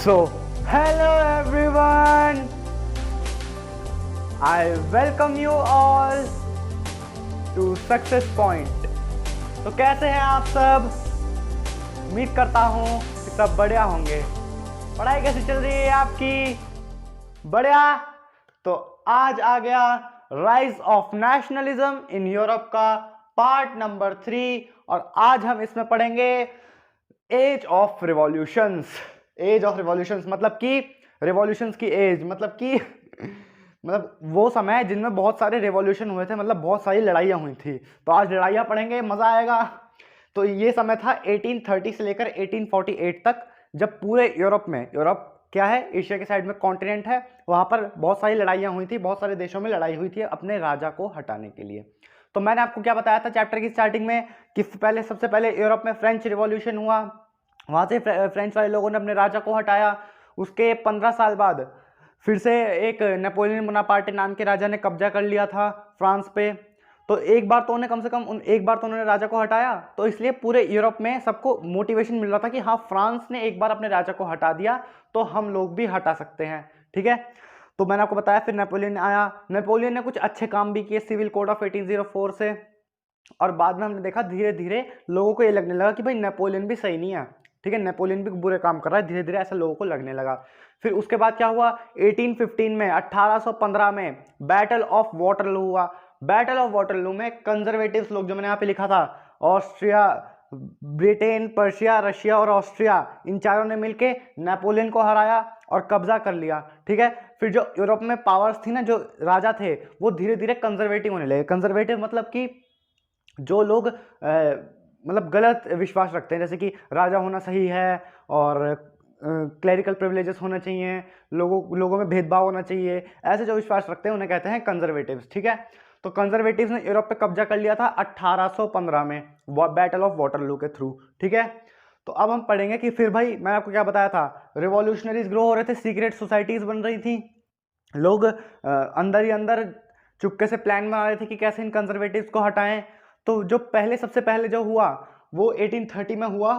So, hello everyone. I welcome you all to Success Point. तो कैसे हैं आप सब? उम्मीद करता हूँ कि सब बढ़िया होंगे। पढ़ाई कैसी चल रही है आपकी? बढ़िया। तो आज आ गया rise of nationalism in Europe का पार्ट नंबर 3 और आज हम इसमें पढ़ेंगे age of revolutions. Age of revolutions मतलब कि रिवॉल्यूशंस की एज मतलब कि मतलब वो समय जिनमें बहुत सारे रिवॉल्यूशन हुए थे, मतलब बहुत सारी लड़ाइयाँ हुई थी। तो आज लड़ाइयाँ पढ़ेंगे, मज़ा आएगा। तो ये समय था 1830 से लेकर 1848 तक, जब पूरे यूरोप में, यूरोप क्या है, एशिया के साइड में कॉन्टिनेंट है, वहाँ पर बहुत सारी लड़ाइयाँ हुई थी, बहुत सारे देशों में लड़ाई हुई थी अपने राजा को हटाने के लिए। तो मैंने आपको क्या बताया था चैप्टर की स्टार्टिंग में कि सबसे पहले यूरोप में फ्रेंच रिवॉल्यूशन हुआ, वहाँ से फ्रेंच वाले लोगों ने अपने राजा को हटाया। उसके 15 साल बाद फिर से एक नेपोलियन बोनापार्टे नाम के राजा ने कब्जा कर लिया था फ्रांस पे। तो एक बार तो उन्हें कम से कम एक बार तो उन्होंने राजा को हटाया, तो इसलिए पूरे यूरोप में सबको मोटिवेशन मिल रहा था कि हाँ, फ्रांस ने एक बार अपने राजा को हटा दिया तो हम लोग भी हटा सकते हैं। ठीक है, तो मैंने आपको बताया फिर नेपोलियन आया। नेपोलियन ने कुछ अच्छे काम भी किए सिविल कोड ऑफ 1804 से, और बाद में हमने देखा धीरे धीरे लोगों को ये लगने लगा कि भाई नेपोलियन भी सही नहीं है। ठीक है, नेपोलियन भी बुरे काम कर रहा है, धीरे धीरे ऐसा लोगों को लगने लगा। फिर उसके बाद क्या हुआ, 1815 में 1815 में बैटल ऑफ वाटरलू हुआ। बैटल ऑफ वाटरलू में कंजर्वेटिव्स लोग, जो मैंने यहाँ पे लिखा था, ऑस्ट्रिया, ब्रिटेन, पर्शिया, रशिया और ऑस्ट्रिया, इन चारों ने मिलके नेपोलियन को हराया और कब्जा कर लिया। ठीक है, फिर जो यूरोप में पावर्स थी ना, जो राजा थे, वो धीरे धीरे कंजर्वेटिव होने लगे। कंजर्वेटिव मतलब कि जो लोग मतलब गलत विश्वास रखते हैं, जैसे कि राजा होना सही है और क्लरिकल प्रिविलेजेस होना चाहिए, लोगों में भेदभाव होना चाहिए, ऐसे जो विश्वास रखते हैं उन्हें कहते हैं कंजर्वेटिव्स। ठीक है, तो कंजर्वेटिव्स ने यूरोप पे कब्जा कर लिया था 1815 में बैटल ऑफ वाटरलू के थ्रू। ठीक है, तो अब हम पढ़ेंगे कि फिर भाई मैंने आपको क्या बताया था, रिवॉल्यूशनरीज ग्रो हो रहे थे, सीक्रेट सोसाइटीज बन रही थी, लोग अंदर ही अंदर चुपके से प्लान बना रहे थे कि कैसे इन कंजर्वेटिव्स को हटाएं। तो जो सबसे पहले जो हुआ वो 1830 में हुआ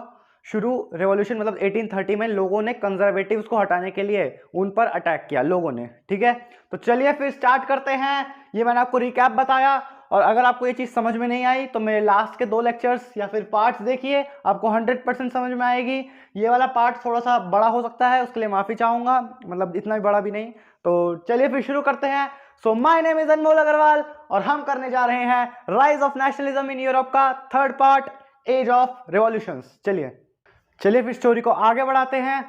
शुरू रेवोल्यूशन, मतलब 1830 में लोगों ने कंजर्वेटिव्स को हटाने के लिए उन पर अटैक किया लोगों ने। ठीक है, तो चलिए फिर स्टार्ट करते हैं। ये मैंने आपको रिकैप बताया, और अगर आपको ये चीज़ समझ में नहीं आई तो मेरे लास्ट के 2 लेक्चर्स या फिर पार्ट्स देखिए, आपको 100% समझ में आएगी। ये वाला पार्ट थोड़ा सा बड़ा हो सकता है, उसके लिए माफ़ी चाहूँगा, मतलब इतना भी बड़ा भी नहीं। तो चलिए फिर शुरू करते हैं। सो माय नेम इज अनमोल अग्रवाल और हम करने जा रहे हैं rise of nationalism in Europe का 3rd part, as of revolutions. चलिए फिर स्टोरी को आगे बढ़ाते हैं।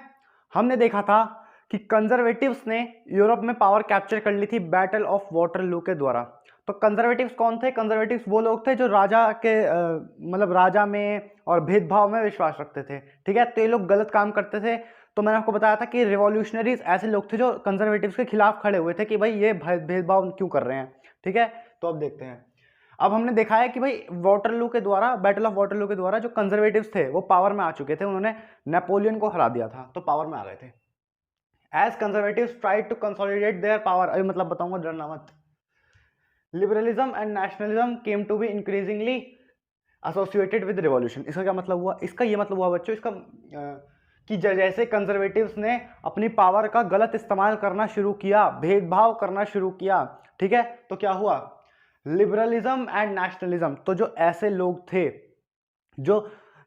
हमने देखा था कि कंजर्वेटिव्स ने यूरोप में पावर कैप्चर कर ली थी बैटल ऑफ वाटरलू के द्वारा। तो कंजर्वेटिव्स कौन थे? कंजर्वेटिव्स वो लोग थे जो राजा के मतलब राजा में और भेदभाव में विश्वास रखते थे। ठीक है, तो ये लोग गलत काम करते थे। तो मैंने आपको बताया था कि रिवॉल्यूशनरीज ऐसे लोग थे जो कंजर्वेटिव्स के खिलाफ खड़े हुए थे कि भाई ये भेदभाव क्यों कर रहे हैं। ठीक है, तो अब देखते हैं। अब हमने देखा है कि भाई वाटरलू के द्वारा, बैटल ऑफ वाटरलू के द्वारा जो कंजर्वेटिव्स थे वो पावर में आ चुके थे, उन्होंने नेपोलियन को हरा दिया था, तो पावर में आ गए थे। As conservatives tried to consolidate their power, अभी मतलब बताऊंगा, डरना मत। Liberalism and nationalism came to be increasingly associated with revolution. इसका क्या मतलब हुआ? इसका ये मतलब हुआ बच्चों, इसका कि जैसे कंजर्वेटिव्स ने अपनी पावर का गलत इस्तेमाल करना शुरू किया, भेदभाव करना शुरू किया, ठीक है, तो क्या हुआ, लिबरलिज्म एंड नेशनलिज्म, तो जो ऐसे लोग थे जो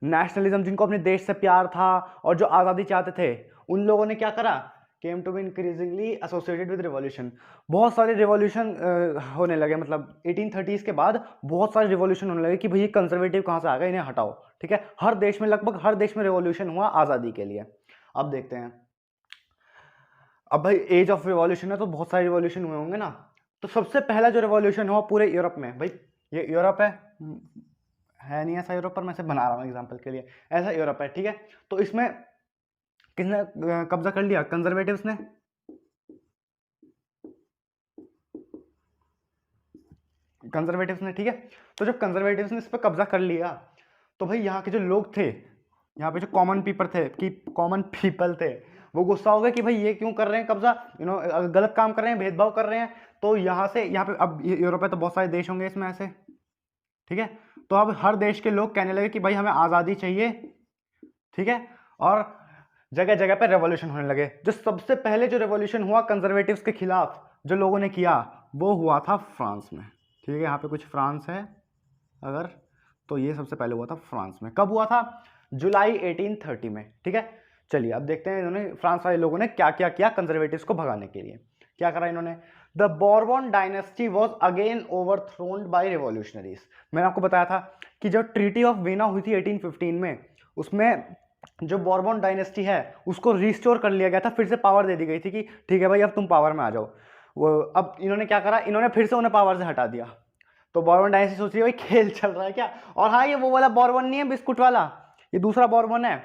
नेशनलिज्म, जिनको अपने देश से प्यार था और जो आज़ादी चाहते थे, उन लोगों ने क्या करा, came to be increasingly associated with revolution. बहुत सारे रिवॉल्यूशन होने लगे, मतलब 1830s के बाद बहुत सारे रिवॉल्यूशन होने लगे कि भाई कंजर्वेटिव कहाँ से आ गए, इन्हें हटाओ। ठीक है, हर देश में, लगभग हर देश में रिवॉल्यूशन हुआ आज़ादी के लिए। अब देखते हैं, अब भाई एज ऑफ रिवॉल्यूशन है तो बहुत सारे रिवॉल्यूशन हुए होंगे ना। तो सबसे पहला जो रिवॉल्यूशन हुआ पूरे यूरोप में, भाई ये यूरोप है नहीं ऐसा यूरोप, पर मैं इसे बना रहा हूँ एग्जाम्पल के लिए, ऐसा यूरोप है। ठीक है, तो इसमें किसने कब्जा कर लिया? कंजर्वेटिव्स ने। ठीक है, तो जब कंजर्वेटिव्स ने इस पर कब्जा कर लिया तो भाई यहाँ के जो लोग थे, यहाँ पे जो कॉमन पीपल थे, वो गुस्सा हो गए कि भाई ये क्यों कर रहे हैं कब्जा, गलत काम कर रहे हैं, भेदभाव कर रहे हैं। तो यहाँ पे अब यूरोप में तो बहुत सारे देश होंगे इसमें ऐसे। ठीक है, तो अब हर देश के लोग कहने लगे कि भाई हमें आज़ादी चाहिए। ठीक है, और जगह जगह पे रेवोल्यूशन होने लगे। जो सबसे पहले जो रेवोल्यूशन हुआ कंजर्वेटिव्स के खिलाफ जो लोगों ने किया वो हुआ था फ्रांस में। ठीक है, यहाँ पे कुछ फ्रांस है अगर, तो ये सबसे पहले हुआ था फ्रांस में। कब हुआ था? जुलाई 1830 में। ठीक है, चलिए अब देखते हैं इन्होंने फ्रांस वाले लोगों ने क्या क्या किया कंजर्वेटिव्स को भगाने के लिए। क्या करा इन्होंने? The Bourbon dynasty was again overthrown by revolutionaries. मैंने आपको बताया था कि जो ट्रीटी ऑफ वीना हुई थी 1815 में, उसमें जो बॉर्बन डायनेस्टी है उसको रिस्टोर कर लिया गया था, फिर से पावर दे दी गई थी कि ठीक है भाई अब तुम पावर में आ जाओ। वो अब इन्होंने क्या करा, इन्होंने फिर से उन्हें पावर से हटा दिया। तो बॉर्बन डायनेस्टी सोच रही है भाई खेल चल रहा है क्या? और हाँ, ये वो वाला बॉर्बन नहीं है बिस्कुट वाला, ये दूसरा बॉर्बन है।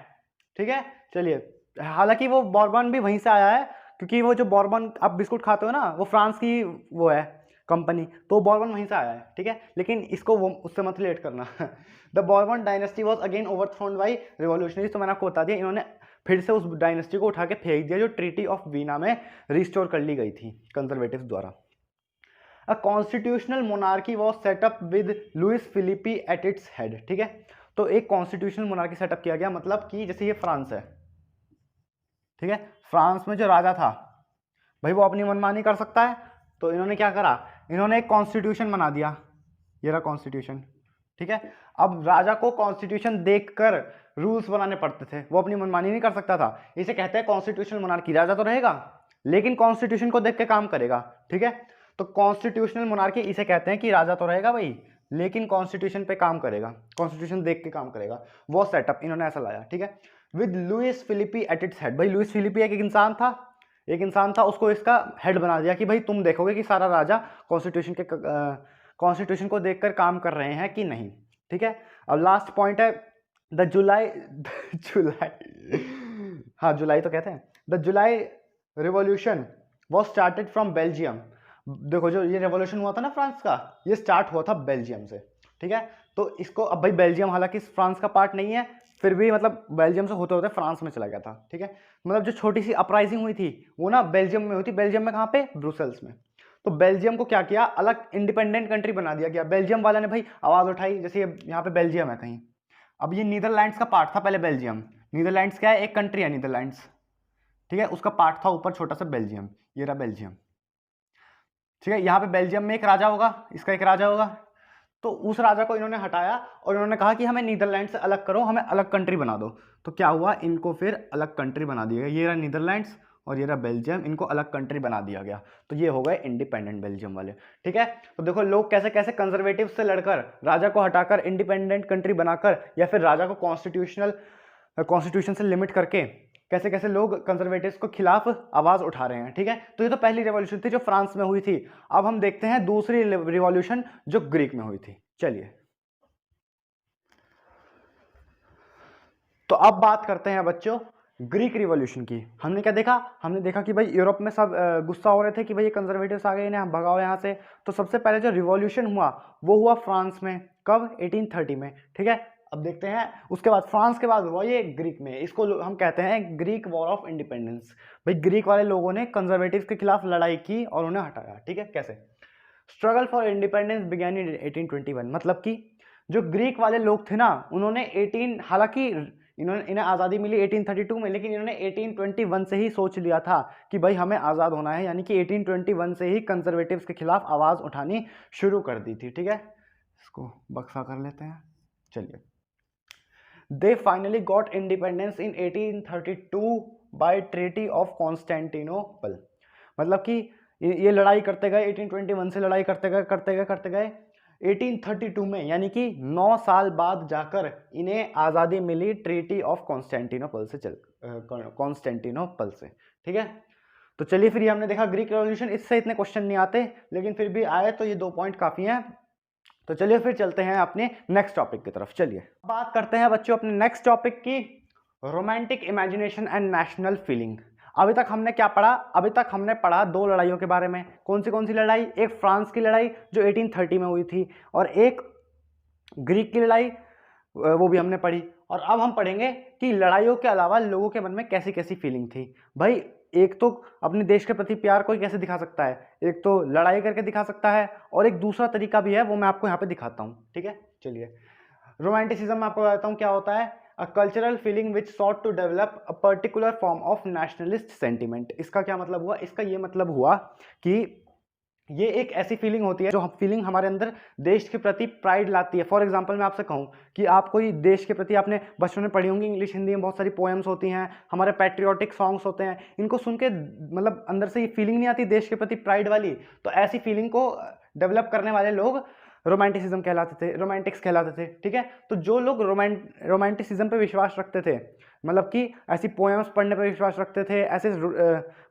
ठीक है, चलिए, हालांकि वो बॉर्बन भी वहीं से आया है, क्योंकि वो जो बॉर्बन आप बिस्कुट खाते हो ना वो फ्रांस की वो है कंपनी, तो बॉर्बन वहीं से आया है। ठीक है, लेकिन इसको वो उससे मत रिलेट करना। The Bourbon dynasty was again overthrown by revolutionaries. तो मैंने आपको बता दिया, इन्होंने फिर से उस डायनेस्टी को उठा के फेंक दिया जो ट्रीटी ऑफ वीना में रिस्टोर कर ली गई थी कंजर्वेटिव्स द्वारा। A constitutional monarchy was set up with Louis Philippe at its head. ठीक है, तो एक कॉन्स्टिट्यूशनल मोनार्की सेटअप किया गया, मतलब कि जैसे ये फ्रांस है, ठीक है, फ्रांस में जो राजा था भाई वो अपनी मनमानी कर सकता है, तो इन्होंने क्या करा, इन्होंने एक कॉन्स्टिट्यूशन बना दिया, ये रहा कॉन्स्टिट्यूशन। ठीक है, अब राजा को कॉन्स्टिट्यूशन देखकर रूल्स बनाने पड़ते थे, वो अपनी मनमानी नहीं कर सकता था। इसे कहते हैं कॉन्स्टिट्यूशनल मोनार्की। राजा तो रहेगा लेकिन कॉन्स्टिट्यूशन को देख के काम करेगा। ठीक है, तो कॉन्स्टिट्यूशनल मोनार्की इसे कहते हैं कि राजा तो रहेगा भाई लेकिन कॉन्स्टिट्यूशन पे काम करेगा, कॉन्स्टिट्यूशन देख के काम करेगा। वो सेटअप इन्होंने ऐसा लाया। ठीक है, with Louis Philippe at its head. भाई लुइस फिलिपी एक इंसान था, उसको इसका हेड बना दिया कि भाई तुम देखोगे कि सारा राजा कॉन्स्टिट्यूशन को देखकर काम कर रहे हैं कि नहीं। ठीक है, अब लास्ट पॉइंट है द जुलाई हाँ जुलाई तो कहते हैं। The July revolution was started from Belgium. देखो जो ये रेवोल्यूशन हुआ था ना फ्रांस का, ये स्टार्ट हुआ था बेल्जियम से। ठीक है, तो इसको अब भाई बेल्जियम हालांकि फ्रांस का पार्ट नहीं है, फिर भी मतलब बेल्जियम से होते होते फ्रांस में चला गया था। ठीक है, मतलब जो छोटी सी अपराइजिंग हुई थी वो ना बेल्जियम में हुई थी। बेल्जियम में कहाँ पे? ब्रुसेल्स में। तो बेल्जियम को क्या किया, अलग इंडिपेंडेंट कंट्री बना दिया गया। बेल्जियम वाला ने भाई आवाज उठाई, जैसे यहाँ पे बेल्जियम है कहीं, अब ये नीदरलैंड्स का पार्ट था पहले बेल्जियम। नीदरलैंड्स क्या है? एक कंट्री है नीदरलैंड्स। ठीक है, उसका पार्ट था ऊपर छोटा सा बेल्जियम, ये रहा बेल्जियम। ठीक है, यहाँ पे बेल्जियम में एक राजा होगा, इसका एक राजा होगा, तो उस राजा को इन्होंने हटाया और इन्होंने कहा कि हमें नीदरलैंड से अलग करो, हमें अलग कंट्री बना दो। तो क्या हुआ, इनको फिर अलग कंट्री बना दिया गया। ये रहा नीदरलैंड्स और ये रहा बेल्जियम, इनको अलग कंट्री बना दिया गया। तो ये हो गए इंडिपेंडेंट बेल्जियम वाले। ठीक है, तो देखो लोग कैसे कैसे कंजर्वेटिव से लड़कर, राजा को हटाकर इंडिपेंडेंट कंट्री बनाकर, या फिर राजा को कॉन्स्टिट्यूशन से लिमिट करके कैसे कैसे लोग कंजर्वेटिव्स को खिलाफ आवाज उठा रहे हैं। ठीक है, तो ये तो पहली रिवॉल्यूशन थी जो फ्रांस में हुई थी। अब हम देखते हैं दूसरी रिवॉल्यूशन जो ग्रीक में हुई थी। चलिए, तो अब बात करते हैं बच्चों ग्रीक रिवॉल्यूशन की। हमने क्या देखा, हमने देखा कि भाई यूरोप में सब गुस्सा हो रहे थे कि भाई ये कंजर्वेटिव्स आ गए, इन्हें हम भगाओ यहाँ से। तो सबसे पहले जो रिवॉल्यूशन हुआ वो हुआ फ्रांस में। कब? 1830 में। ठीक है, अब देखते हैं उसके बाद फ्रांस के बाद हुआ ये ग्रीक में। इसको हम कहते हैं ग्रीक वॉर ऑफ इंडिपेंडेंस। भाई ग्रीक वाले लोगों ने कंजर्वेटिव्स के खिलाफ लड़ाई की और उन्हें हटाया। ठीक है, कैसे? स्ट्रगल फॉर इंडिपेंडेंस बिगैन इन 1821। मतलब कि जो ग्रीक वाले लोग थे ना, उन्होंने हालांकि इन्हें आज़ादी मिली 1832 में, लेकिन इन्होंने 1821 से ही सोच लिया था कि भाई हमें आज़ाद होना है, यानी कि 1821 से ही कंजर्वेटिव्स के खिलाफ आवाज़ उठानी शुरू कर दी थी। ठीक है, इसको बक्सा कर लेते हैं। चलिए, they finally got independence in 1832 by treaty of Constantinople. मतलब कि ये लड़ाई करते गए, 1821 से लड़ाई करते गए 1832 में, यानी कि 9 साल बाद जाकर इन्हें आज़ादी मिली ट्रीटी ऑफ कॉन्स्टेंटिनोपल से। ठीक है, तो चलिए फिर ये हमने देखा ग्रीक रेवोल्यूशन। इससे इतने क्वेश्चन नहीं आते, लेकिन फिर भी आए तो ये 2 पॉइंट काफ़ी हैं। तो चलिए फिर चलते हैं अपने नेक्स्ट टॉपिक की तरफ। चलिए बात करते हैं बच्चों अपने नेक्स्ट टॉपिक की, romantic imagination and national feeling. अभी तक हमने क्या पढ़ा? अभी तक हमने पढ़ा 2 लड़ाइयों के बारे में। कौन सी लड़ाई? एक फ्रांस की लड़ाई जो 1830 में हुई थी, और एक ग्रीक की लड़ाई, वो भी हमने पढ़ी। और अब हम पढ़ेंगे कि लड़ाइयों के अलावा लोगों के मन में कैसी कैसी फीलिंग थी। भाई एक तो अपने देश के प्रति प्यार कोई कैसे दिखा सकता है, एक तो लड़ाई करके दिखा सकता है, और एक दूसरा तरीका भी है, वो मैं आपको यहाँ पे दिखाता हूँ। ठीक है, चलिए रोमांटिसिज्म में आपको बताता हूँ क्या होता है। A cultural feeling which sought to develop a particular form of nationalist sentiment. इसका क्या मतलब हुआ? इसका ये मतलब हुआ कि ये एक ऐसी फीलिंग होती है जो फीलिंग हमारे अंदर देश के प्रति प्राइड लाती है। फॉर एग्जांपल मैं आपसे कहूँ कि आप कोई देश के प्रति, आपने बचपन में पढ़ी होंगी इंग्लिश हिंदी में बहुत सारी पोएम्स होती हैं, हमारे पैट्रियोटिक सॉन्ग्स होते हैं, इनको सुन के मतलब अंदर से ये फीलिंग नहीं आती देश के प्रति प्राइड वाली? तो ऐसी फीलिंग को डेवलप करने वाले लोग रोमांटिसिज्म कहलाते थे, रोमांटिक्स कहलाते थे। ठीक है, तो जो लोग रोमांटिसिज्म पे विश्वास रखते थे, मतलब कि ऐसी पोएम्स पढ़ने पे विश्वास रखते थे, ऐसे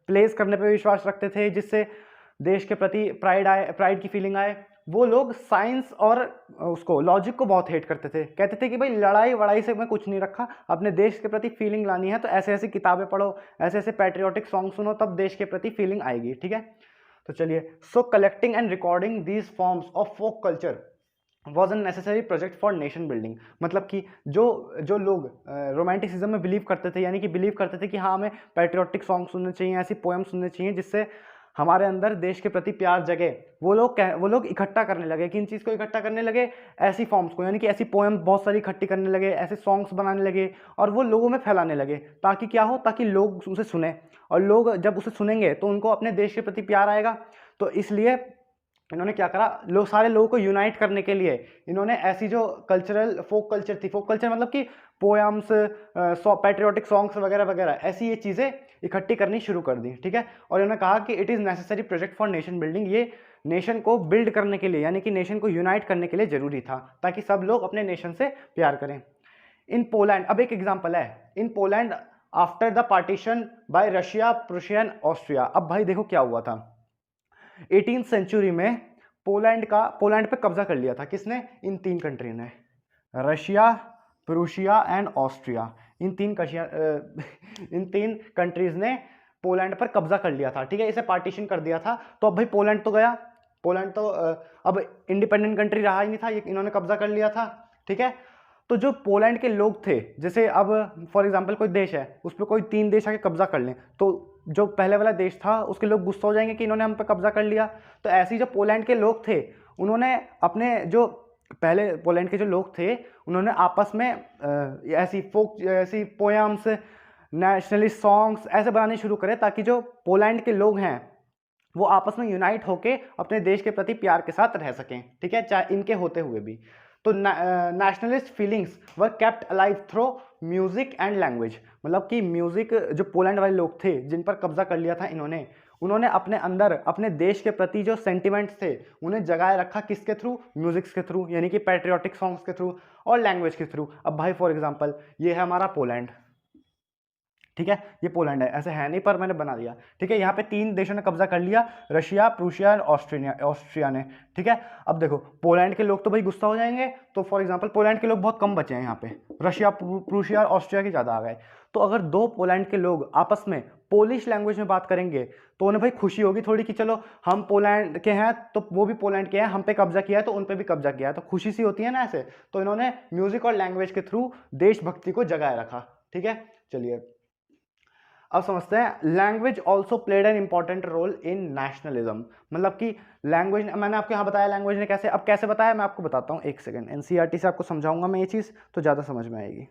प्लेस करने पे विश्वास रखते थे जिससे देश के प्रति प्राइड की फीलिंग आए, वो लोग साइंस और उसको लॉजिक को बहुत हेट करते थे। कहते थे कि भाई लड़ाई वड़ाई से मैं कुछ नहीं रखा, अपने देश के प्रति फीलिंग लानी है तो ऐसे ऐसी किताबें पढ़ो, ऐसे ऐसे पैट्रियोटिक सॉन्ग सुनो, तब देश के प्रति फीलिंग आएगी। ठीक है, तो चलिए, so collecting and recording these forms of folk culture was an necessary project for nation building. मतलब कि जो लोग रोमांटिसिज्म में बिलीव करते थे, यानी कि बिलीव करते थे कि हाँ हमें पैट्रियोटिक सॉन्ग सुनने चाहिए, ऐसी पोएम सुनने चाहिए जिससे हमारे अंदर देश के प्रति प्यार जगे, वो लोग इकट्ठा करने लगे। किन चीज़ को इकट्ठा करने लगे? ऐसी फॉर्म्स को, यानी कि ऐसी पोएम बहुत सारी इकट्ठी करने लगे, ऐसे सॉन्ग्स बनाने लगे और वो लोगों में फैलाने लगे, ताकि क्या हो, ताकि लोग उसे सुने, और लोग जब उसे सुनेंगे तो उनको अपने देश के प्रति प्यार आएगा। तो इसलिए इन्होंने क्या करा, सारे लोगों को यूनाइट करने के लिए इन्होंने ऐसी जो कल्चरल फोक कल्चर थी, फोक कल्चर मतलब कि पोएम्स, पैट्रियोटिक सॉन्ग्स वगैरह वगैरह, ऐसी ये चीज़ें इकट्ठी करनी शुरू कर दी। ठीक है, और इन्होंने कहा कि it is necessary project for nation building, ये नेशन को बिल्ड करने के लिए, यानी कि नेशन को यूनाइट करने के लिए जरूरी था, ताकि सब लोग अपने नेशन से प्यार करें। इन पोलैंड, अब एक एग्जाम्पल है, in Poland after the partition bye Russia, Prussia and Austria. अब भाई देखो क्या हुआ था, 18th सेंचुरी में पोलैंड पे कब्जा कर लिया था किसने? इन तीन कंट्री ने, रशिया, प्रूशिया एंड ऑस्ट्रिया। इन तीन कंट्रीज ने पोलैंड पर कब्जा कर लिया था। ठीक है, इसे पार्टीशन कर दिया था। तो अब भाई पोलैंड तो गया, पोलैंड तो अब इंडिपेंडेंट कंट्री रहा ही नहीं था, इन्होंने कब्जा कर लिया था। ठीक है, तो जो पोलैंड के लोग थे, जैसे अब फॉर एग्जांपल कोई देश है, उस पर कोई तीन देश आके कब्जा कर लें, तो जो पहले वाला देश था उसके लोग गुस्सा हो जाएंगे कि इन्होंने हम पे कब्जा कर लिया। तो ऐसे ही जो पोलैंड के लोग थे, उन्होंने अपने जो पहले पोलैंड के जो लोग थे, उन्होंने आपस में ऐसी पोएम्स, नेशनलिस्ट सॉन्ग्स ऐसे बनाने शुरू करे, ताकि जो पोलैंड के लोग हैं वो आपस में यूनाइट होके अपने देश के प्रति प्यार के साथ रह सकें। ठीक है, चाहे इनके होते हुए भी। तो nationalist feelings were kept alive through music and language. मतलब कि म्यूजिक, जो पोलैंड वाले लोग थे जिन पर कब्जा कर लिया था उन्होंने अपने अंदर अपने देश के प्रति जो सेंटिमेंट्स थे उन्हें जगाए रखा, किसके थ्रू? म्यूजिक्स के थ्रू, यानी कि पैट्रियोटिक सॉन्ग्स के थ्रू और लैंग्वेज के थ्रू। अब भाई फॉर एग्जांपल ये है हमारा पोलैंड, ठीक है, ये पोलैंड है, ऐसे है नहीं पर मैंने बना दिया। ठीक है, यहाँ पे तीन देशों ने कब्जा कर लिया, रशिया, प्रूशिया और ऑस्ट्रिया ने। ठीक है, अब देखो पोलैंड के लोग तो भाई गुस्सा हो जाएंगे, तो फॉर एग्जांपल पोलैंड के लोग बहुत कम बचे हैं यहाँ पे, रशिया, प्रूशिया और ऑस्ट्रिया के ज़्यादा आ गए। तो अगर दो पोलैंड के लोग आपस में पोलिश लैंग्वेज में बात करेंगे तो उन्हें भाई खुशी होगी थोड़ी कि चलो हम पोलैंड के हैं तो वो भी पोलैंड के हैं, हम पे कब्जा किया है तो उन पे भी कब्जा किया है, तो खुशी सी होती है ना ऐसे। तो इन्होंने म्यूजिक और लैंग्वेज के थ्रू देशभक्ति को जगाए रखा। ठीक है, चलिए अब समझते हैं, language also played an important role in nationalism. मतलब कि लैंग्वेज, मैंने आपको यहाँ बताया लैंग्वेज ने कैसे, अब कैसे बताया मैं आपको बताता हूँ, एक सेकंड, एनसीईआरटी से आपको समझाऊंगा मैं ये चीज़ तो ज़्यादा समझ में आएगी।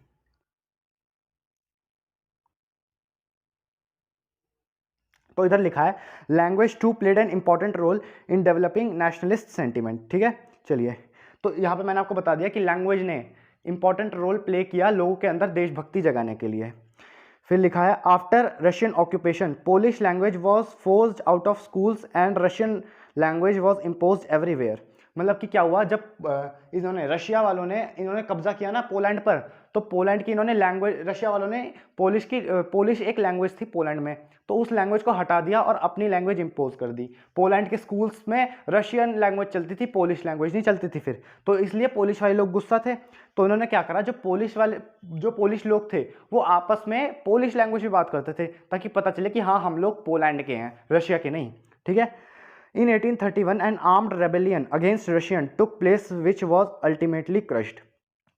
तो इधर लिखा है language too played an important role in developing nationalist sentiment. ठीक है, चलिए, तो यहाँ पे मैंने आपको बता दिया कि लैंग्वेज ने इंपॉर्टेंट रोल प्ले किया लोगों के अंदर देशभक्ति जगाने के लिए। फिर लिखा है after Russian occupation Polish language was forced out of schools and Russian language was imposed everywhere. मतलब कि क्या हुआ, जब इन्होंने रशिया वालों ने इन्होंने कब्जा किया ना पोलैंड पर, तो पोलैंड की इन्होंने लैंग्वेज, रशिया वालों ने पोलिश एक लैंग्वेज थी पोलैंड में, तो उस लैंग्वेज को हटा दिया और अपनी लैंग्वेज इंपोज कर दी। पोलैंड के स्कूल्स में रशियन लैंग्वेज चलती थी, पोलिश लैंग्वेज नहीं चलती थी फिर, तो इसलिए पोलिश वाले लोग गुस्सा थे। तो इन्होंने क्या करा, जो पोलिश लोग थे वो आपस में पोलिश लैंग्वेज में बात करते थे, ताकि पता चले कि हाँ हम लोग पोलैंड के हैं, रशिया के नहीं। ठीक है, In 1831 an armed rebellion against Russian took place which was ultimately crushed।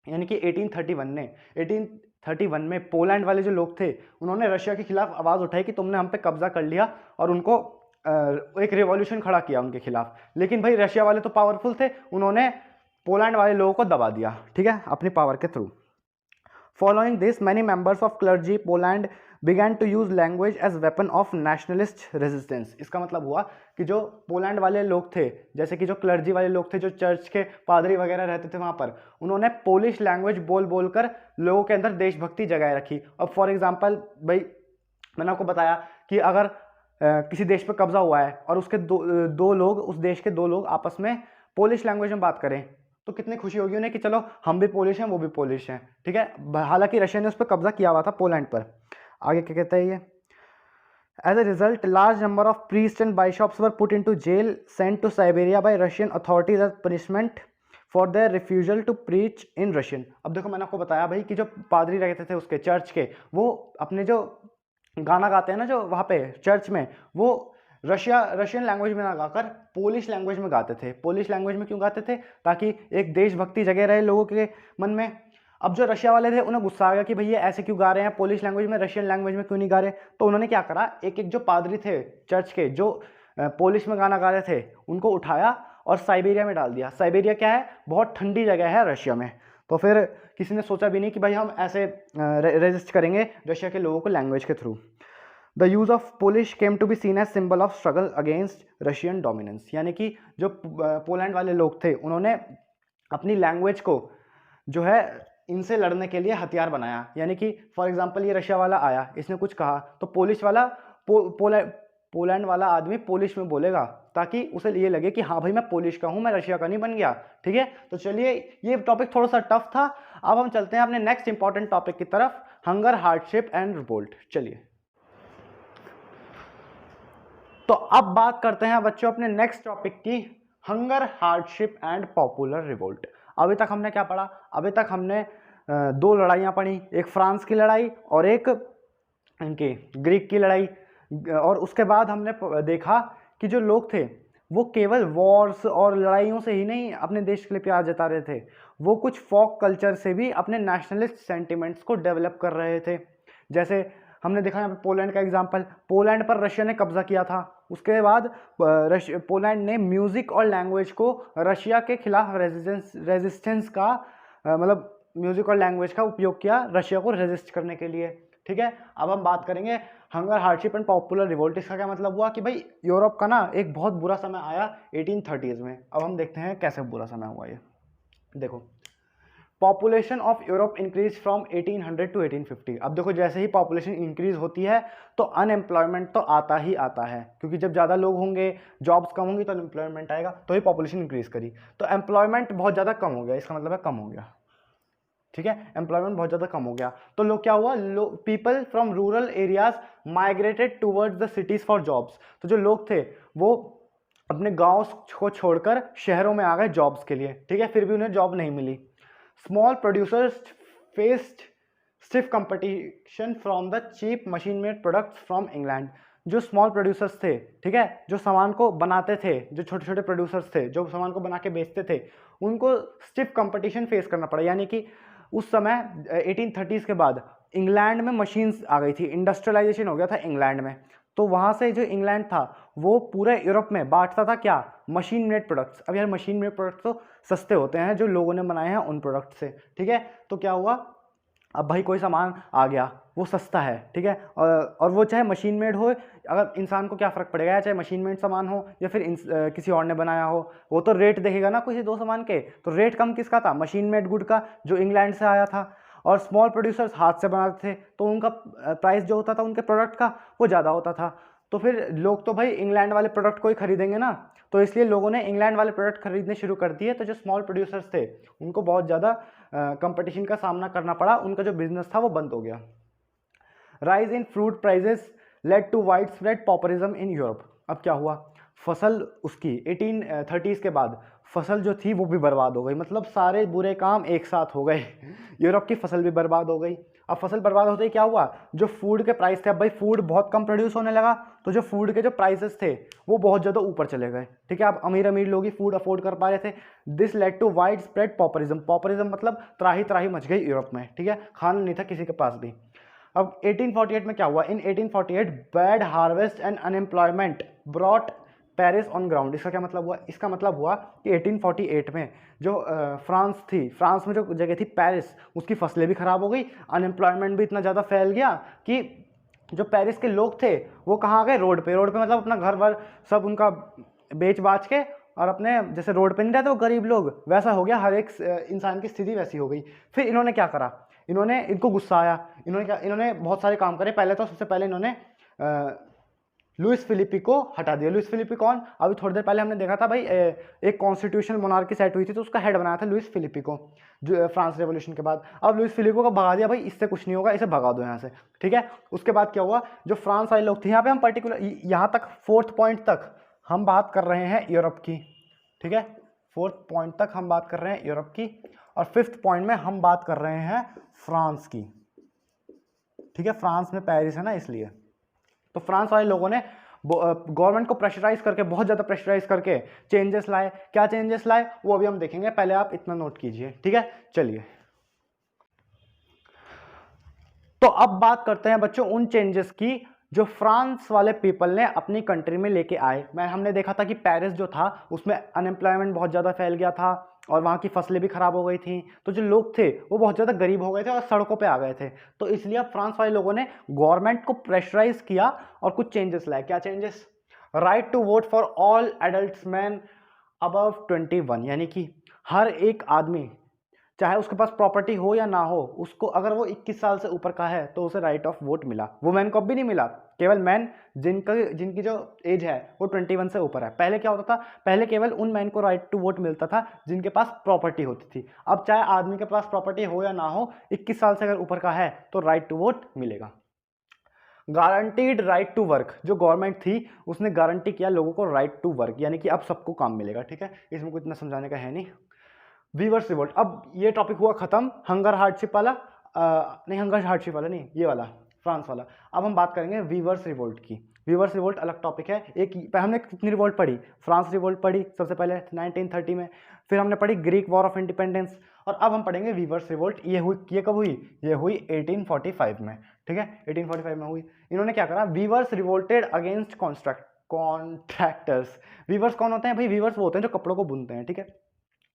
यानी कि 1831 में पोलैंड वाले जो लोग थे उन्होंने रशिया के खिलाफ आवाज़ उठाई कि तुमने हम पे कब्जा कर लिया, और उनको एक रिवॉल्यूशन खड़ा किया उनके खिलाफ। लेकिन भाई रशिया वाले तो पावरफुल थे, उन्होंने पोलैंड वाले लोगों को दबा दिया, ठीक है, अपनी पावर के through. Following this, many members of clergy Poland began to use language as weapon of nationalist resistance. इसका मतलब हुआ कि जो पोलैंड वाले लोग थे, जैसे कि जो क्लर्जी वाले लोग थे, जो चर्च के पादरी वगैरह रहते थे वहाँ पर, उन्होंने पोलिश लैंग्वेज बोल बोलकर लोगों के अंदर देशभक्ति जगाए रखी। अब फॉर एग्जांपल भाई मैंने आपको बताया कि अगर किसी देश पर कब्जा हुआ है और उसके दो लोग, उस देश के दो लोग आपस में पोलिश लैंग्वेज में बात करें तो कितनी खुशी होगी उन्हें कि चलो हम भी पोलिश हैं, वो भी पोलिश हैं, ठीक है। हालांकि रशिया ने उस पर कब्जा किया हुआ था पोलैंड पर। आगे क्या कहता है ये, as a result large number of priest and bishops were put into jail sent to Siberia by Russian authorities as punishment for their refusal to preach in Russian. अब देखो मैंने आपको बताया भाई कि जो पादरी रहते थे उसके चर्च के, वो अपने जो गाना गाते हैं ना जो वहाँ पे चर्च में, वो रशियन लैंग्वेज में ना गाकर पोलिश लैंग्वेज में गाते थे। पोलिश लैंग्वेज में क्यों गाते थे? ताकि एक देशभक्ति जगे रहे लोगों के मन में। अब जो रशिया वाले थे उन्हें गुस्सा आ गया कि भैया ऐसे क्यों गा रहे हैं पोलिश लैंग्वेज में, रशियन लैंग्वेज में क्यों नहीं गा रहे। तो उन्होंने क्या करा, एक एक जो पादरी थे चर्च के जो पोलिश में गाना गा रहे थे उनको उठाया और साइबेरिया में डाल दिया। साइबेरिया क्या है? बहुत ठंडी जगह है रशिया में। तो फिर किसी ने सोचा भी नहीं कि भाई हम ऐसे रेजिस्ट करेंगे रशिया के लोगों को लैंग्वेज के through. The use of Polish came to be seen as symbol of struggle against Russian dominance. यानी कि जो पोलैंड वाले लोग थे उन्होंने अपनी लैंग्वेज को जो है इनसे लड़ने के लिए हथियार बनाया। यानी कि फॉर एग्जांपल ये रशिया वाला आया, इसने कुछ कहा तो पोलिश वाला पोलैंड वाला आदमी पोलिश में बोलेगा ताकि उसे ये लगे कि हाँ भाई मैं पोलिश का हूँ, मैं रशिया का नहीं बन गया, ठीक है। तो चलिए ये टॉपिक थोड़ा सा टफ था। अब हम चलते हैं अपने नेक्स्ट इंपॉर्टेंट टॉपिक की तरफ, हंगर, हार्डशिप एंड रिवोल्ट। चलिए तो अब बात करते हैं बच्चों अपने नेक्स्ट टॉपिक की, hunger, hardship and popular revolt. अभी तक हमने क्या पढ़ा? अभी तक हमने दो लड़ाइयाँ पढ़ी, एक फ्रांस की लड़ाई और एक इनकी ग्रीक की लड़ाई। और उसके बाद हमने देखा कि जो लोग थे वो केवल वॉर्स और लड़ाइयों से ही नहीं अपने देश के लिए प्यार जता रहे थे, वो कुछ फोक कल्चर से भी अपने नेशनलिस्ट सेंटिमेंट्स को डेवलप कर रहे थे। जैसे हमने देखा यहाँ पे पोलैंड का एग्जांपल, पोलैंड पर रशिया ने कब्जा किया था, उसके बाद पोलैंड ने म्यूज़िक और लैंग्वेज को रशिया के खिलाफ रेजिस्टेंस का मतलब म्यूज़िक और लैंग्वेज का उपयोग किया रशिया को रेजिस्ट करने के लिए, ठीक है। अब हम बात करेंगे hunger, hardship and popular revolt. इसका क्या मतलब हुआ कि भाई यूरोप का ना एक बहुत बुरा समय आया 1830s में। अब हम देखते हैं कैसे बुरा समय हुआ ये। देखो, population of Europe increase from 1800 to 1850। अब देखो जैसे ही पॉपुलेशन इंक्रीज होती है तो अनएम्प्लॉयमेंट तो आता ही आता है, क्योंकि जब ज़्यादा लोग होंगे, जॉब्स कम होंगी तो अनएम्प्लॉयमेंट आएगा, तो ही पॉपुलेशन इंक्रीज करी। तो एम्प्लॉयमेंट बहुत ज़्यादा कम हो गया, इसका मतलब है कम हो गया, ठीक है। एम्प्लॉयमेंट बहुत ज़्यादा कम हो गया तो लोग क्या हुआ, people from rural areas migrated towards the cities for jobs. तो जो लोग थे वो अपने गाँव को छोड़कर शहरों में आ गए जॉब्स के लिए, ठीक है। फिर भी उन्हें जॉब नहीं मिली। Small producers faced stiff competition from the cheap machine made products from England. जो स्मॉल प्रोड्यूसर्स थे, ठीक है, जो सामान को बनाते थे, जो छोटे छोटे प्रोड्यूसर्स थे जो सामान को बना के बेचते थे, उनको स्टिफ कंपटीशन फेस करना पड़ा। यानी कि उस समय 1830s के बाद इंग्लैंड में मशीन्स आ गई थी, इंडस्ट्रियलाइजेशन हो गया था इंग्लैंड में। तो वहाँ से जो इंग्लैंड था वो पूरे यूरोप में बांटता था क्या, मशीन मेड प्रोडक्ट्स। अब यार मशीन मेड प्रोडक्ट्स तो सस्ते होते हैं जो लोगों ने बनाए हैं उन प्रोडक्ट से, ठीक है। तो क्या हुआ, अब भाई कोई सामान आ गया वो सस्ता है, ठीक है, और वो चाहे मशीन मेड हो, अगर इंसान को क्या फ़र्क पड़ेगा, चाहे मशीन मेड सामान हो या फिर किसी और ने बनाया हो, वो तो रेट देखेगा ना किसी दो सामान के। तो रेट कम किसका था, मशीन मेड गुड का जो इंग्लैंड से आया था। और स्मॉल प्रोड्यूसर्स हाथ से बनाते थे तो उनका प्राइस जो होता था उनके प्रोडक्ट का वो ज़्यादा होता था। तो फिर लोग तो भाई इंग्लैंड वाले प्रोडक्ट को ही खरीदेंगे ना, तो इसलिए लोगों ने इंग्लैंड वाले प्रोडक्ट खरीदने शुरू कर दिए। तो जो स्मॉल प्रोड्यूसर्स थे उनको बहुत ज़्यादा कंपटीशन का सामना करना पड़ा, उनका जो बिजनेस था वो बंद हो गया। Rise in fruit prices led to widespread populism in Europe. अब क्या हुआ, फसल उसकी 1830s के बाद फसल जो थी वो भी बर्बाद हो गई, मतलब सारे बुरे काम एक साथ हो गए। यूरोप की फसल भी बर्बाद हो गई। अब फसल बर्बाद होते ही क्या हुआ, जो फूड के प्राइस थे, अब भाई फूड बहुत कम प्रोड्यूस होने लगा, तो जो फूड के जो प्राइसेस थे वो बहुत ज़्यादा ऊपर चले गए, ठीक है। अब अमीर अमीर लोग ही फूड अफोर्ड कर पा रहे थे। This led to widespread populism. Populism मतलब त्राही त्राही मच गई यूरोप में, ठीक है, खाना नहीं था किसी के पास भी। अब 1848 में क्या हुआ, इन 1848 bad harvest and unemployment brought Paris on ground. इसका क्या मतलब हुआ? इसका मतलब हुआ कि 1848 में जो फ्रांस थी, फ्रांस में जो जगह थी पेरिस, उसकी फसलें भी खराब हो गई, अनएम्प्लॉयमेंट भी इतना ज़्यादा फैल गया कि जो पेरिस के लोग थे वो कहाँ आ गए? रोड पे। रोड पे मतलब अपना घर वर सब उनका बेच बाच के, और अपने जैसे रोड पे नहीं रहते वो गरीब लोग, वैसा हो गया, हर एक इंसान की स्थिति वैसी हो गई। फिर इन्होंने क्या करा? इनको गुस्सा आया, इन्होंने बहुत सारे काम करे। पहले तो सबसे पहले इन्होंने लुइस फिलिपी को हटा दिया। लुइस फिलिपी कौन? अभी थोड़ी देर पहले हमने देखा था भाई, एक कॉन्स्टिट्यूशनल मोनार्की सेट हुई थी तो उसका हेड बनाया था लुइस फिलिपी को, जो फ्रांस रेवोल्यूशन के बाद। अब लुइस फिलिपी को भगा दिया, भाई इससे कुछ नहीं होगा, इसे भगा दो यहाँ से, ठीक है। उसके बाद क्या हुआ? जो फ्रांस वाले लोग थे, यहाँ पे हम पर्टिकुलर यहाँ तक 4th पॉइंट तक हम बात कर रहे हैं यूरोप की, ठीक है। 4th पॉइंट तक हम बात कर रहे हैं यूरोप की, और 5th पॉइंट में हम बात कर रहे हैं फ्रांस की, ठीक है। फ्रांस में पेरिस है ना, इसलिए। तो फ्रांस वाले लोगों ने गवर्नमेंट को प्रेशराइज करके, बहुत ज़्यादा प्रेशराइज करके चेंजेस लाए। क्या चेंजेस लाए वो अभी हम देखेंगे, पहले आप इतना नोट कीजिए, ठीक है। चलिए, तो अब बात करते हैं बच्चों उन चेंजेस की जो फ्रांस वाले पीपल ने अपनी कंट्री में लेके आए। हमने देखा था कि पेरिस जो था उसमें अनएम्प्लॉयमेंट बहुत ज़्यादा फैल गया था और वहाँ की फसलें भी खराब हो गई थी, तो जो लोग थे वो बहुत ज़्यादा गरीब हो गए थे और सड़कों पे आ गए थे। तो इसलिए अब फ्रांस वाले लोगों ने गवर्नमेंट को प्रेशराइज किया और कुछ चेंजेस लाए। क्या changes? Right to vote for all adult man above 21, यानी कि हर एक आदमी, चाहे उसके पास प्रॉपर्टी हो या ना हो, उसको अगर वो 21 साल से ऊपर का है तो उसे राइट ऑफ वोट मिला। वुमेन को भी नहीं मिला, केवल मैन जिनकी जो एज है वो 21 से ऊपर है। पहले क्या होता था? पहले केवल उन मैन को राइट टू वोट मिलता था जिनके पास प्रॉपर्टी होती थी। अब चाहे आदमी के पास प्रॉपर्टी हो या ना हो, 21 साल से अगर ऊपर का है तो राइट टू वोट मिलेगा। गारंटीड राइट टू वर्क, जो गवर्नमेंट थी उसने गारंटी किया लोगों को राइट टू वर्क, यानी कि अब सबको काम मिलेगा, ठीक है। इसमें कुछ इतना समझाने का है नहीं। वीवर्स रिवोल्ट, अब ये टॉपिक हुआ खत्म। हंगर हार्डशिप वाला नहीं, हंगर हार्डशिप वाला नहीं, ये वाला फ्रांस वाला। अब हम बात करेंगे वीवर्स रिवोल्ट की। वीवर्स रिवोल्ट अलग टॉपिक है। हमने कितनी रिवोल्ट पढ़ी? फ्रांस रिवोल्ट पढ़ी सबसे पहले 1930 में, फिर हमने पढ़ी ग्रीक वॉर ऑफ इंडिपेंडेंस, और अब हम पढ़ेंगे वीवर्स रिवोल्ट। ये कब हुई? ये हुई 1845 में, ठीक है। 1845 में हुई। इन्होंने क्या करा? Weavers revolted against contractors. Weavers कौन होते हैं भाई? वीवर्स वो होते हैं जो कपड़ों को बुनते हैं, ठीक है,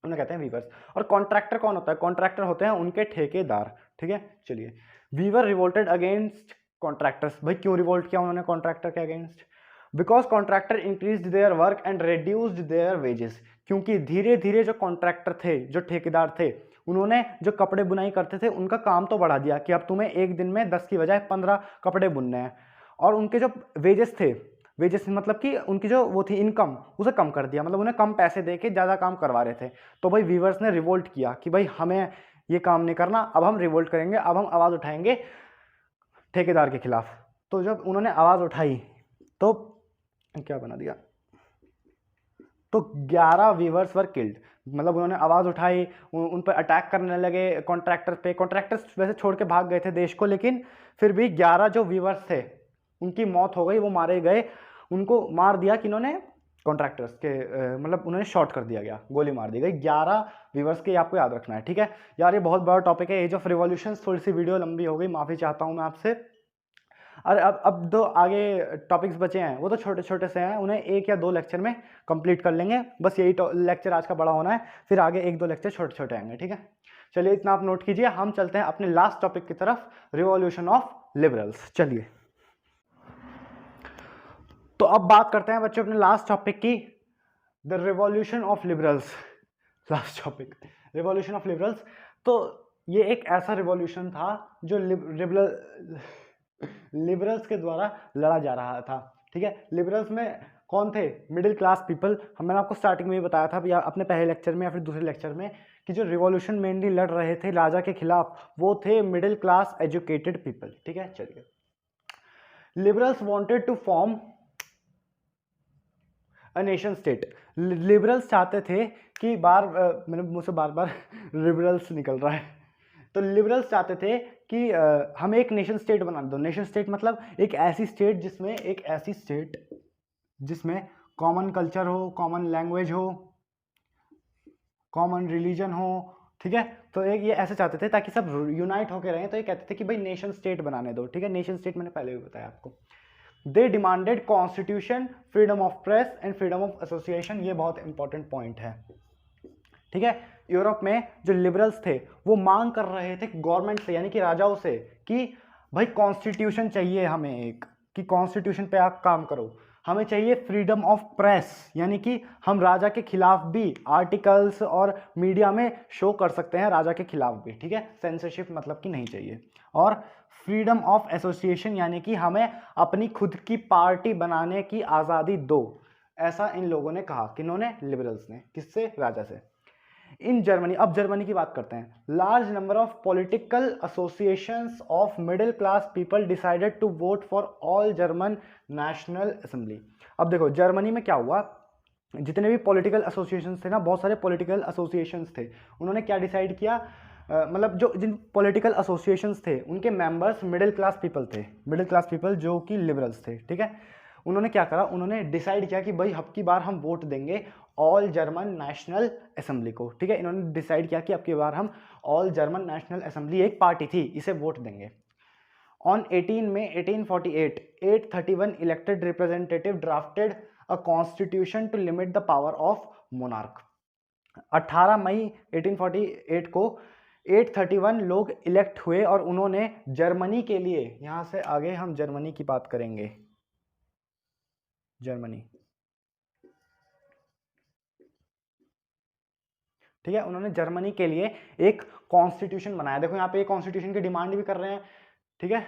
उन्हें कहते हैं वीवर्स। और कॉन्ट्रैक्टर कौन होता है? कॉन्ट्रैक्टर होते हैं उनके ठेकेदार, ठीक है। चलिए, वीवर रिवोल्टेड अगेंस्ट कॉन्ट्रैक्टर्स। भाई क्यों रिवोल्ट किया उन्होंने कॉन्ट्रैक्टर के against? Because contractor increased their work and reduced their wages. क्योंकि धीरे धीरे जो कॉन्ट्रैक्टर थे, जो ठेकेदार थे, उन्होंने जो कपड़े बुनाई करते थे उनका काम तो बढ़ा दिया कि अब तुम्हें एक दिन में 10 की बजाय 15 कपड़े बुनने हैं, और उनके जो वेजेस थे, वेजेस मतलब कि उनकी जो वो थी इनकम, उसे कम कर दिया, मतलब उन्हें कम पैसे दे के ज़्यादा काम करवा रहे थे। तो भाई वीवर्स ने रिवोल्ट किया कि भाई हमें ये काम नहीं करना, अब हम रिवोल्ट करेंगे, अब हम आवाज़ उठाएंगे ठेकेदार के खिलाफ। तो जब उन्होंने आवाज़ उठाई तो क्या बना दिया, तो 11 वीवर्स वर किल्ड। मतलब उन्होंने आवाज़ उठाई, उन पर अटैक करने लगे कॉन्ट्रैक्टर पे। कॉन्ट्रैक्टर्स वैसे छोड़ के भाग गए थे देश को, लेकिन फिर भी 11 जो वीवर्स थे उनकी मौत हो गई, वो मारे गए। उनको मार दिया कि इन्होंने कॉन्ट्रैक्टर्स के मतलब उन्होंने शॉट कर दिया गया, गोली मार दी गई 11 वीवर्स के। आपको याद रखना है, ठीक है यार। ये बहुत बड़ा टॉपिक है, एज ऑफ रिवॉल्यूशन। थोड़ी सी वीडियो लंबी हो गई, माफ़ी चाहता हूँ मैं आपसे। अरे अब दो आगे टॉपिक्स बचे हैं, वो तो छोटे छोटे से हैं, उन्हें 1 या 2 लेक्चर में कंप्लीट कर लेंगे। बस यही लेक्चर आज का बड़ा होना है, फिर आगे 1-2 लेक्चर छोटे छोटे आएंगे, ठीक है। चलिए इतना आप नोट कीजिए। हम चलते हैं अपने लास्ट टॉपिक की तरफ, रिवॉल्यूशन ऑफ लिबरल्स। चलिए, तो अब बात करते हैं बच्चों अपने लास्ट टॉपिक की, the revolution of liberals. Last topic revolution of liberals. तो ये एक ऐसा रिवॉल्यूशन था जो लिबरल्स के द्वारा लड़ा जा रहा था, ठीक है। लिबरल्स में कौन थे? Middle class people. मैंने आपको स्टार्टिंग में भी बताया था, या अपने पहले लेक्चर में या फिर दूसरे लेक्चर में, कि जो रिवॉल्यूशन मेनली लड़ रहे थे राजा के खिलाफ वो थे मिडिल क्लास एजुकेटेड पीपल, ठीक है। चलिए, liberals wanted to form a nation state. Liberals चाहते थे कि मेरे मुंह से बार बार लिबरल्स निकल रहा है। तो लिबरल्स चाहते थे कि हमें एक नेशन स्टेट बना दो। नेशन स्टेट मतलब एक ऐसी स्टेट जिसमें कॉमन कल्चर हो, कॉमन लैंग्वेज हो, कॉमन रिलीजन हो, ठीक है। तो एक ये ऐसे चाहते थे ताकि सब यूनाइट होकर रहें। तो ये कहते थे कि भाई नेशन स्टेट बनाने दो, ठीक है। नेशन स्टेट मैंने पहले भी बताया आपको। They demanded constitution, freedom of press and freedom of association. ये बहुत इंपॉर्टेंट पॉइंट है, ठीक है। यूरोप में जो लिबरल्स थे वो मांग कर रहे थे गवर्नमेंट से, यानी कि राजाओं से, कि भाई कॉन्स्टिट्यूशन चाहिए हमें एक, कि कॉन्स्टिट्यूशन पे आप काम करो, हमें चाहिए फ्रीडम ऑफ प्रेस, यानी कि हम राजा के खिलाफ भी आर्टिकल्स और मीडिया में शो कर सकते हैं राजा के खिलाफ भी, ठीक है। सेंसरशिप मतलब कि नहीं चाहिए। और फ्रीडम ऑफ एसोसिएशन, यानी कि हमें अपनी खुद की पार्टी बनाने की आज़ादी दो, ऐसा इन लोगों ने कहा। किन्होंने? लिबरल्स ने। किससे? राजा से। इन जर्मनी, अब जर्मनी की बात करते हैं। Large number of political associations of middle class people decided to vote for all German national assembly. अब देखो जर्मनी में क्या हुआ, जितने भी पॉलिटिकल एसोसिएशंस थे ना, बहुत सारे पॉलिटिकल एसोसिएशंस थे, उन्होंने क्या डिसाइड किया, मतलब जो जिन पॉलिटिकल एसोसिएशंस थे उनके मेंबर्स मिडिल क्लास पीपल थे, मिडिल क्लास पीपल जो कि लिबरल्स थे, ठीक है। उन्होंने क्या करा, उन्होंने डिसाइड किया कि भाई अब की बार हम वोट देंगे ऑल जर्मन नेशनल असेंबली को, ठीक है। इन्होंने डिसाइड किया कि अब की बार हम ऑल जर्मन नेशनल असेंबली, एक पार्टी थी, इसे वोट देंगे। On 18 May 1848 831 elected representative drafted a constitution to limit the power of monarch. 18 मई 1848 को 831 लोग इलेक्ट हुए और उन्होंने जर्मनी के लिए, यहां से आगे हम जर्मनी की बात करेंगे, जर्मनी, ठीक है। उन्होंने जर्मनी के लिए एक कॉन्स्टिट्यूशन बनाया। देखो यहाँ पे कॉन्स्टिट्यूशन की डिमांड भी कर रहे हैं, ठीक है,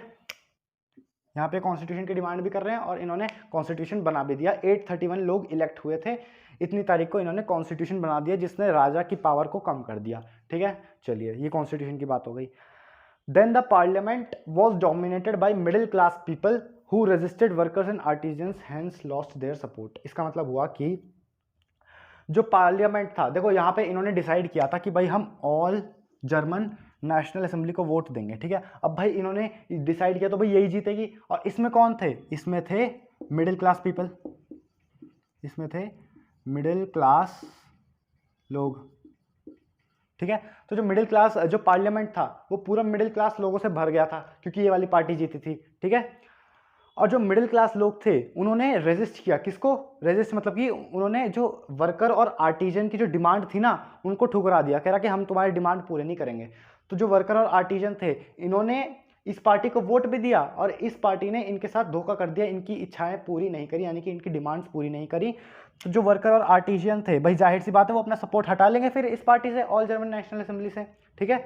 यहाँ पे कॉन्स्टिट्यूशन की डिमांड भी कर रहे हैं और इन्होंने कॉन्स्टिट्यूशन बना भी दिया। 831 लोग इलेक्ट हुए थे, इतनी तारीख को इन्होंने कॉन्स्टिट्यूशन बना दिया जिसने राजा की पावर को कम कर दिया, ठीक है। चलिए ये कॉन्स्टिट्यूशन की बात हो गई। Then the parliament was dominated by middle class people who resisted workers and artisans hence lost their support. इसका मतलब हुआ कि जो पार्लियामेंट था, देखो यहाँ पे इन्होंने डिसाइड किया था कि भाई हम ऑल जर्मन नेशनल असेंबली को वोट देंगे, ठीक है। अब भाई इन्होंने डिसाइड किया तो भाई यही जीतेगी, और इसमें कौन थे, इसमें थे मिडिल क्लास पीपल, इसमें थे मिडिल क्लास लोग, ठीक है। तो जो मिडिल क्लास, जो पार्लियामेंट था वो पूरा मिडिल क्लास लोगों से भर गया था क्योंकि ये वाली पार्टी जीती थी, ठीक है। और जो मिडिल क्लास लोग थे उन्होंने रेजिस्ट किया, किसको रेजिस्ट, मतलब कि उन्होंने जो वर्कर और आर्टिजन की जो डिमांड थी ना उनको ठुकरा दिया, कह रहा कि हम तुम्हारी डिमांड पूरे नहीं करेंगे। तो जो वर्कर और आर्टिजन थे इन्होंने इस पार्टी को वोट भी दिया और इस पार्टी ने इनके साथ धोखा कर दिया, इनकी इच्छाएं पूरी नहीं करी, यानी कि इनकी डिमांड्स पूरी नहीं करी। तो जो वर्कर और आर्टिजन थे भाई जाहिर सी बात है वो अपना सपोर्ट हटा लेंगे फिर इस पार्टी से, ऑल जर्मन नेशनल असेंबली से, ठीक है।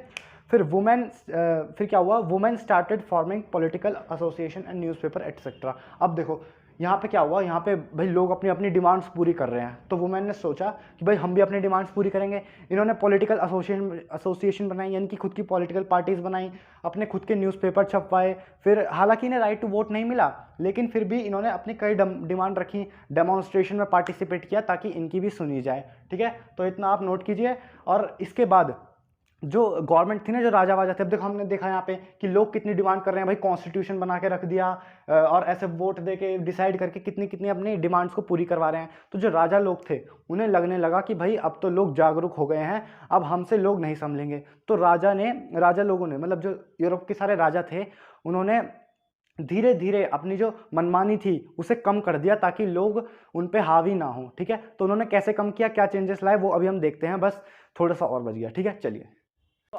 फिर फिर क्या हुआ, women started forming political association and newspaper etcetera. अब देखो यहाँ पे क्या हुआ, यहाँ पे भाई लोग अपनी अपनी डिमांड्स पूरी कर रहे हैं, तो वुमेन ने सोचा कि भाई हम भी अपनी डिमांड्स पूरी करेंगे। इन्होंने पॉलिटिकल एसोसिएशन बनाई, यानी कि खुद की पॉलिटिकल पार्टीज़ बनाई, अपने खुद के न्यूज़पेपर छपवाए। फिर हालांकि इन्हें राइट टू वोट नहीं मिला, लेकिन फिर भी इन्होंने अपनी कई डिमांड रखी, डेमोन्स्ट्रेशन में पार्टिसिपेट किया ताकि इनकी भी सुनी जाए, ठीक है। तो इतना आप नोट कीजिए। और इसके बाद जो गवर्नमेंट थी ना, जो राजा वाजा थे, अब देखो हमने देखा यहाँ पे कि लोग कितनी डिमांड कर रहे हैं, भाई कॉन्स्टिट्यूशन बना के रख दिया और ऐसे वोट दे के डिसाइड करके कितनी कितनी अपनी डिमांड्स को पूरी करवा रहे हैं। तो जो राजा लोग थे उन्हें लगने लगा कि भाई अब तो लोग जागरूक हो गए हैं, अब हमसे लोग नहीं संभलेंगे। तो राजा लोगों ने, मतलब जो यूरोप के सारे राजा थे, उन्होंने धीरे धीरे अपनी जो मनमानी थी उसे कम कर दिया ताकि लोग उन पे हावी ना हो, ठीक है। तो उन्होंने कैसे कम किया, क्या चेंजेस लाए, वो अभी हम देखते हैं, बस थोड़ा सा और बच गया, ठीक है। चलिए तो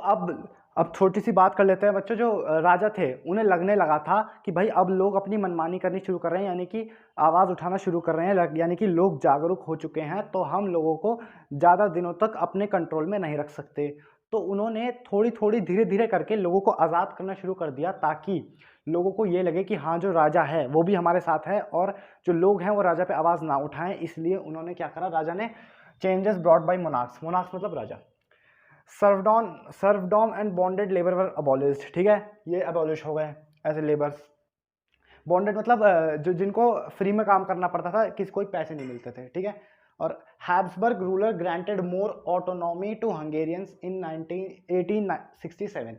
अब छोटी सी बात कर लेते हैं बच्चों। जो राजा थे उन्हें लगने लगा था कि भाई अब लोग अपनी मनमानी करनी शुरू कर रहे हैं, यानी कि आवाज़ उठाना शुरू कर रहे हैं, यानी कि लोग जागरूक हो चुके हैं, तो हम लोगों को ज़्यादा दिनों तक अपने कंट्रोल में नहीं रख सकते। तो उन्होंने थोड़ी थोड़ी धीरे धीरे करके लोगों को आज़ाद करना शुरू कर दिया ताकि लोगों को ये लगे कि हाँ जो राजा है वो भी हमारे साथ है और जो लोग हैं वो राजा पे आवाज़ ना उठाएं। इसलिए उन्होंने क्या करा, राजा ने changes brought by monarchs, monarchs मतलब राजा। Serfdom and bonded labour were abolished, ठीक है, ये अबॉलिश हो गए एज ए लेबर्स। बॉन्डेड मतलब जो जिनको फ्री में काम करना पड़ता था, किसी कोई पैसे नहीं मिलते थे, ठीक है। और Habsburg ruler granted more autonomy to Hungarians in 1867।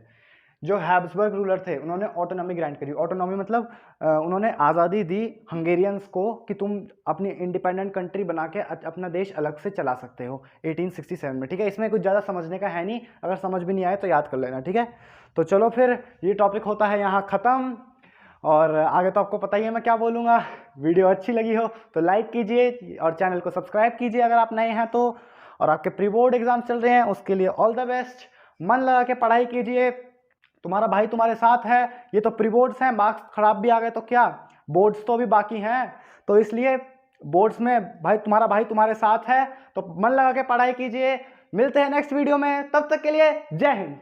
जो हैब्सबर्ग रूलर थे उन्होंने ऑटोनॉमी ग्रांट करी। ऑटोनॉमी मतलब उन्होंने आज़ादी दी हंगेरियंस को कि तुम अपनी इंडिपेंडेंट कंट्री बना के अपना देश अलग से चला सकते हो 1867 में, ठीक है। इसमें कुछ ज़्यादा समझने का है नहीं, अगर समझ भी नहीं आए तो याद कर लेना, ठीक है। तो चलो फिर ये टॉपिक होता है यहाँ ख़त्म। और आगे तो आपको पता ही है मैं क्या बोलूँगा। वीडियो अच्छी लगी हो तो लाइक कीजिए और चैनल को सब्सक्राइब कीजिए अगर आप नए हैं तो। और आपके प्री बोर्ड एग्जाम चल रहे हैं उसके लिए ऑल द बेस्ट। मन लगा के पढ़ाई कीजिए, तुम्हारा भाई तुम्हारे साथ है। ये तो प्री बोर्ड्स हैं, मार्क्स खराब भी आ गए तो क्या, बोर्ड्स तो अभी बाकी हैं। तो इसलिए बोर्ड्स में भाई तुम्हारा भाई तुम्हारे साथ है, तो मन लगा के पढ़ाई कीजिए। मिलते हैं नेक्स्ट वीडियो में, तब तक के लिए जय हिंद।